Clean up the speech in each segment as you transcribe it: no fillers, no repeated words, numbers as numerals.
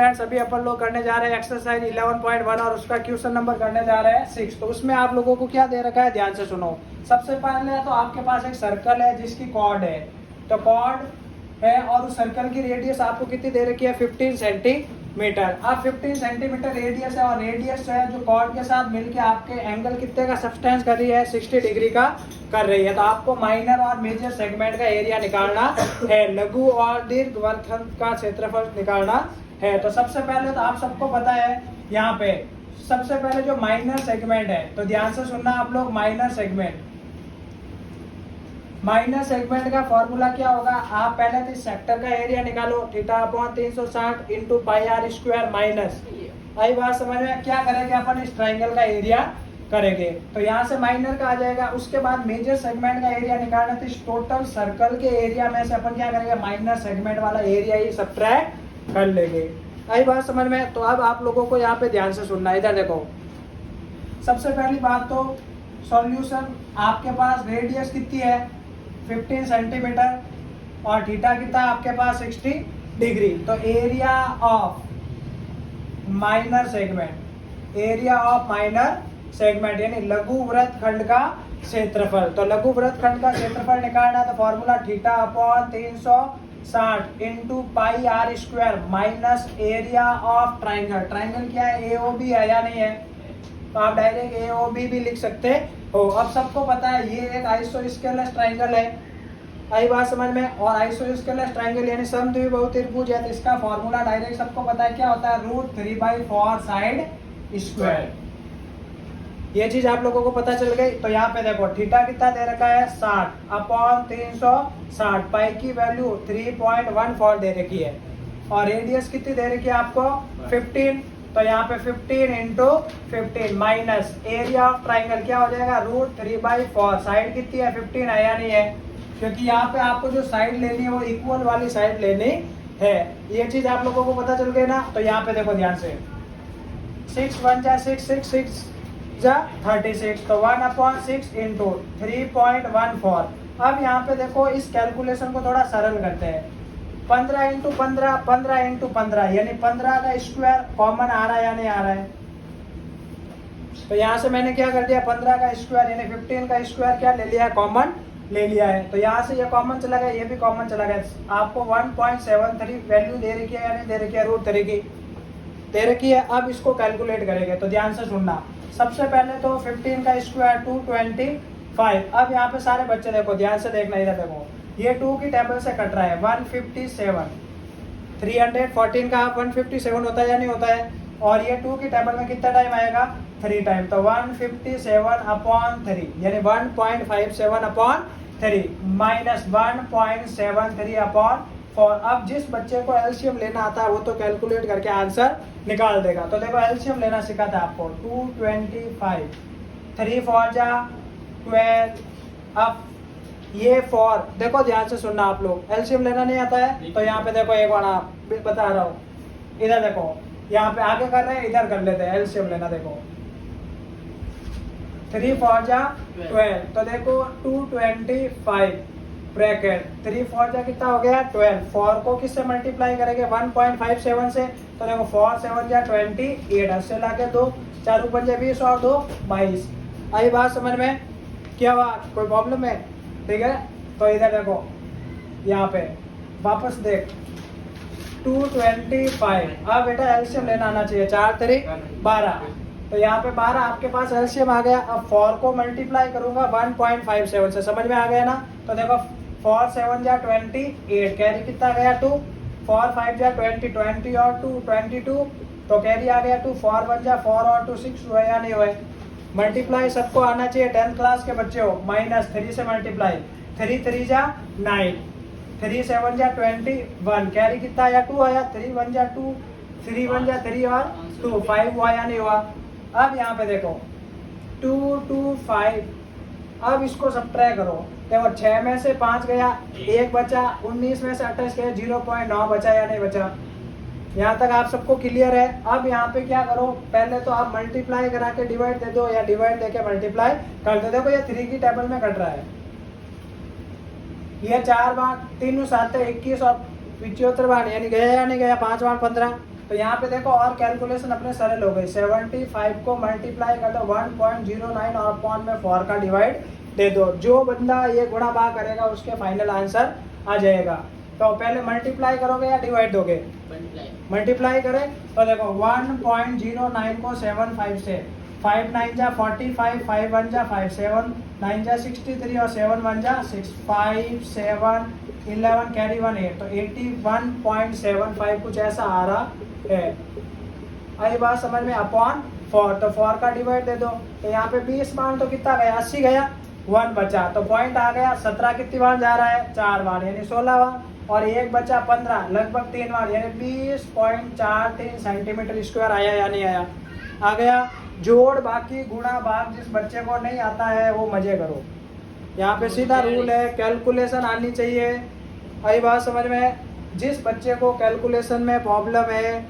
Friends अभी अपन लोग करने जा रहे हैं एक्सरसाइज 11.1 और उसका क्वेश्चन नंबर करने जा रहे हैं 6। तो उसमें आप लोगों को क्या दे रखा है, ध्यान से सुनो। सबसे पहले तो आपके पास एक सर्कल है जिसकी कॉर्ड है, तो कॉर्ड है और उस सर्कल की रेडियस आपको कितनी दे रखी है, 15 सेंटीमीटर। अब 15 सेंटीमीटर रेडियस है और रेडियस है जो कॉर्ड के साथ मिलके आपके एंगल कितने का सब्सटेंस कर रही है, 60 डिग्री का कर रही है। तो आपको माइनर और मेजर सेगमेंट का एरिया निकालना है, लघु और दीर्घ वृत्तखंड का क्षेत्रफल निकालना है। तो सबसे पहले तो आप सबको पता है यहाँ पे सबसे पहले जो माइनर सेगमेंट है, तो ध्यान से सुनना आप लोग। माइनर सेगमेंट का फॉर्मूला क्या होगा, आप पहले तो इस सेक्टर का एरिया निकालो, θ/360 into pi r square minus. आई बात समझ में? क्या करेंगे अपन, इस ट्राइंगल का एरिया करेंगे। तो यहाँ से माइनर का आ जाएगा। उसके बाद मेजर सेगमेंट का एरिया निकालना, तो इस टोटल सर्कल के एरिया में से अपन क्या करेंगे, माइनर सेगमेंट वाला एरिया ही सब्ट्रैक्ट कर लेंगे। आई बात समझ में? तो अब आप लोगों को यहाँ पे ध्यान से सुनना है। इधर देखो, सबसे पहली बात तो सॉल्यूशन, आपके पास रेडियस कितनी है, 15 सेंटीमीटर और थीटा कितना आपके पास 60 डिग्री। तो एरिया ऑफ माइनर सेगमेंट यानी लघु वृत्तखंड का क्षेत्रफल। तो लघु वृत्तखंड का क्षेत्रफल निकालना, तो formula θ/360 into pi r square minus area of triangle. Triangle क्या है, AOB है या नहीं है, तो आप डायरेक्ट AOB भी लिख सकते हो। अब सबको पता है ये एक आइसोस्केलस ट्राइंगल है। आई बात समझ में? और आइसोस्केलस ट्राइंगल यानी समद्विबाहु त्रिभुज है, तो इसका फॉर्मूला डायरेक्ट सबको पता है, क्या होता है, √3/4 साइड स्क्वायर। ये चीज आप लोगों को पता चल गई। तो यहाँ पे देखो थीटा कितना दे रखा है, 60/360, पाई की वैल्यू 3.14 दे रखी है और रेडियस कितनी दे रखी है आपको, 15। तो यहाँ पे 15 into 15 minus area of triangle क्या हो जाएगा, √3/4। साइड कितनी है, 15 है या नहीं है, क्योंकि यहाँ पे आपको जो साइड लेनी है वो इक्वल वाली साइड लेनी है। ये चीज आप लोगों को पता चल गई ना। तो यहाँ पे देखो ध्यान से, 6 1 जा 6 6 6 जा 36, तो 1/6 इंटू 3.14। अब यहाँ पे देखो इस कैलकुलेशन को थोड़ा सरल करते हैं। 15 इंटू 15, 15 इंटू 15 यानी 15 का स्क्वायर कॉमन आ रहा है या नहीं आ रहा है। तो यहाँ से मैंने क्या कर दिया, 15 का स्क्वायर यानी 15 का स्क्वायर क्या ले लिया है, कॉमन ले लिया है। तो यहाँ से ये कॉमन चला गया, ये भी कॉमन चला गया। आपको 1.73 वैल्यू दे रखी है या नहीं दे रखी है, √3 की दे रखी है। अब इसको कैलकुलेट करेंगे, तो ध्यान से सुनना। सबसे पहले तो 15 का स्क्वायर 225। अब यहाँ पे सारे बच्चे देखो, ध्यान से देखना, इधर देखो, ये 2 की टेबल से कट रहा है 157। 314 का 157 होता है या नहीं होता है, और ये 2 की टेबल में कितना टाइम आएगा, 3 टाइम। तो 157/3 यानी 1.57/3 माइनस 1.73/4। अब जिस बच्चे को एलसीएम लेना आता है वो तो कैलकुलेट करके आंसर निकाल देगा। तो देखो एलसीएम लेना सिखाता है आपको, 225, 3 4 जा 12। अब ये 4 देखो, ध्यान से सुनना आप लोग, एलसीएम लेना नहीं आता है तो यहाँ पे देखो, एक बार आप बता रहा हूँ, इधर देखो, यहाँ पे आगे कर रहे हैं, इधर कर लेते हैं एलसीएम लेना। देखो 3 4 जा 12, तो देखो 225 ब्रैकेट 3 4 जा कितना हो गया, 12। 4 को किससे मल्टीप्लाई करेंगे, 1.57 से। तो देखो 4 7 जा 28, अस्से लाके 2 4 ऊपर जा 20 और 2 22। आई बात समझ में? क्या बात, कोई प्रॉब्लम है? ठीक है। तो इधर देखो, यहाँ पे वापस देख 225। अब बेटा एलसीएम लेना आना चाहिए, 4 3 12। तो यहाँ पे 12 आपके पास एलसीएम आ गया। अब 4 को मल्टीप्लाई करूंगा 1.57 से, समझ में आ गया ना। तो देखो 4 7 जा 28, कैरी कितना गया 2, 4 5 जा 20, 20 और 2 22, तो कैरी आ गया 2, 4 1 जा 4 और 2 6 हुए या नहीं हुए। मल्टीप्लाई सबको आना चाहिए, 10th क्लास के बच्चे हो। माइनस 3 से मल्टीप्लाई, 3 3 जा 9, 3 7 जा 21, कैरी कितना आया 2 आया, 3 1 जा 2, 3 1 जा 3 और 2 5 हुआ या नहीं हुआ। अब यहाँ पे देखो 2 2 5, अब इसको सब्ट्रैक्ट करो। देखो 6 में से 5 गया, 1 बचा, 19 में से 28 गया, 0.9 बचा या नहीं बचा। यहाँ तक आप सबको क्लियर है। अब यहाँ पे क्या करो, पहले तो आप मल्टीप्लाई करा के डिवाइड दे दो या डिवाइड देके मल्टीप्लाई कर दो। देखो ये 3 की टेबल में कट रहा है, ये 4 बार 3 7 21 और 75 बार यानी गया या नहीं गया, 5 बार 15। तो यहाँ पे देखो और कैलकुलेशन अपने सरल हो गई। 75 को मल्टीप्लाई कर दो 1.09 और अपॉन में 4 का डिवाइड दे दो। जो बंदा ये गुणा भाग करेगा उसके फाइनल आंसर आ जाएगा। तो पहले मल्टीप्लाई करोगे या डिवाइड दोगे? मल्टीप्लाई करें तो देखो 1.09 को 75 से 5 9 जा 45, 5 1 जा 5, 7 9 जा 63 और 7 1 जा 6, 5 7 11 कैरी 1 8, तो 81.75 कुछ ऐसा आ रहा है। आई बात समझ में? अपॉन 4, तो 4 का डिवाइड दे दो। तो यहाँ पे 20 मान तो कितना गया? 80 गया, 1 बचा तो पॉइंट आ गया। 17 कितनी बार जा रहा है? 4 बार यानी 16 बार, और 1 बचा 15, लगभग 3 बार यानी 20.43 सेंटीमीटर स्क्वायर आया या नहीं आया? आ गया। जोड़ बाकी गुणा भाग जिस बच्चे को नहीं आता है वो मजे करो। यहाँ पे सीधा रूल है, कैलकुलेशन आनी चाहिए। आई बात समझ में? जिस बच्चे को कैलकुलेशन में प्रॉब्लम है,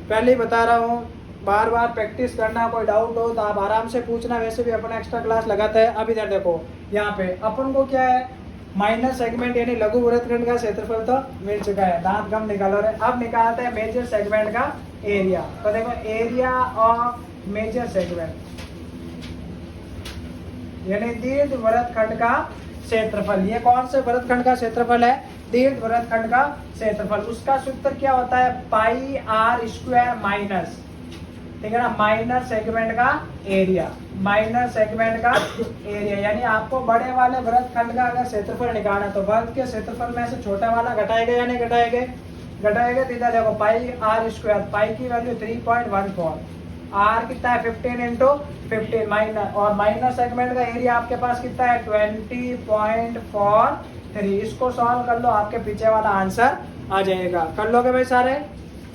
पहले ही बता रहा हूँ, बार बार प्रैक्टिस करना। कोई डाउट हो तो आप आराम से पूछना, वैसे भी अपन एक्स्ट्रा क्लास लगाते हैं। अब इधर देखो, यहाँ पे अपन को क्या है, माइनर सेगमेंट यानी लघु वृत्तखंड का क्षेत्रफल तो मिल चुका है, दांत कम निकालो रे। अब निकालते हैं मेजर सेगमेंट का एरिया। तो देखो एरिया ऑफ मेजर सेगमेंट यानी दीर्घ वृत्तखंड का क्षेत्रफल। ये कौन से वृत्तखंड का क्षेत्रफल है? दीर्घ वृत्तखंड का क्षेत्रफल। उसका सूत्र क्या होता है? पाई आर स्क्वायर माइनस, ठीक है ना, माइनर सेगमेंट का एरिया। माइनर सेगमेंट का एरिया यानी आपको बड़े वाले वृत्तखंड का अगर क्षेत्रफल निकालना है तो वर्ग के क्षेत्रफल में से छोटा वाला घटाएगा या नहीं घटाएगा? घटाएगा। तो इधर देखो पाई आर स्क्वायर, पाई की वैल्यू 3.14, आर कितना है? 15 इंटू 15 माइनर, और माइनर सेगमेंट का एरिया आपके पास कितना है? 20.43। इसको सॉल्व कर लो, आपके पीछे वाला आंसर आ जाएगा। कर लोगे भाई सारे?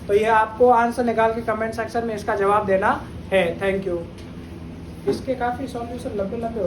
तो ये आपको आंसर निकाल के कमेंट सेक्शन में इसका जवाब देना है। Thank you. इसके काफ़ी सॉल्यूशन लंबे लंबे